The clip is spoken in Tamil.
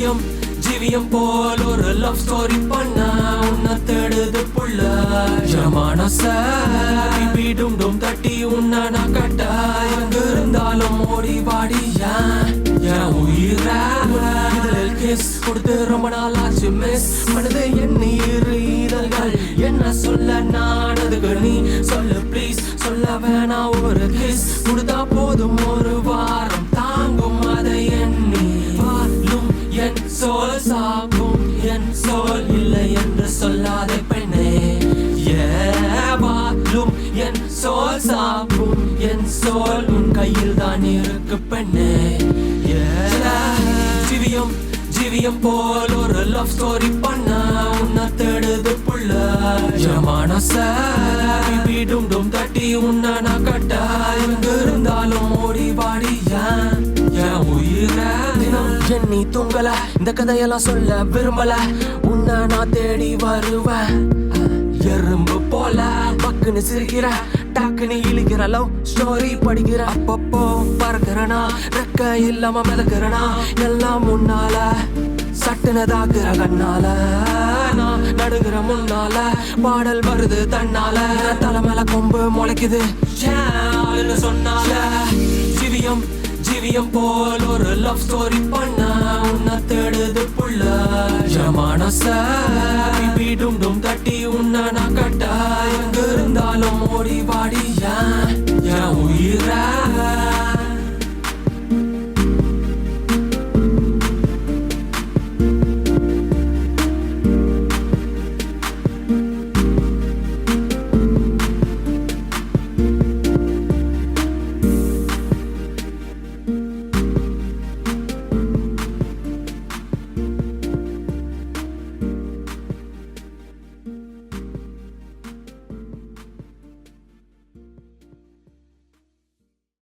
ஜீவியம் ஜீவியம் போல் ஒரு லவ் ஸ்டோரி பண்ண உன்னை தேடுது புள்ள மனச பீடும் தட்டி உன்னை நான் கட்ட எங்க இருந்தாலும் ஓடி வாடி என் உயிர கிஸ் கொடுத்து ரொம்ப நாளாச்சு மிஸ் மனது எண்ணீர் இதழ்கள் என்ன சொல்ல நான் அதுக்கு நீ சொல்லு ப்ளீஸ் சொல்ல வேணா ஒரு கிஸ் கொடுத்தா போதும் ஒரு வாரம் தாங்கும் அதை எண்ணி வாழும் என் சோல் சாகும் என் சோல் இல்லை என்று சொல்லாத பெண்ணே வாழும் என் சோல் சாகும் என் சோல் உன் கையில் தான் இருக்கு பெண்ணே ஜீவியம் ஜீவியம் போல் ஒரு லவ் ஸ்டோரி பண்ண உன்னை தேடுது புள்ள மனச பீடும் தட்டி உன்னை நான் கட்ட எங்க இருந்தாலும் ஓடி வாடி என் உயிர தினம் எண்ணி தூங்கல இந்த கதையெல்லாம் சொல்ல விரும்பல உன்னை நான் தேடி வருவேன் எறும்பு போல பக்குன்னு சிரிக்கிற டக்குன்னு இழுக்கிற லவ் ஸ்டோரி படிக்கிற அப்பப்போ பறக்கிறனா ரெக்க இல்லாம மிதக்கிறனா எல்லாம் முன்னால சட்டுனதாக்குற கண்ணால நான் நடுகிற முன்னால பாடல் வருது தன்னால தலைமையில கொம்பு முளைக்குது சொன்னால ஜீவியம் ஜீவியம் போல் ஒரு லவ் ஸ்டோரி பண்ண உன்னை தேடுது புள்ள மனச பீடும் தட்டி உன்னை நான் கட்ட எங்க இருந்தாலும் ஓடி வாடி என் உயிர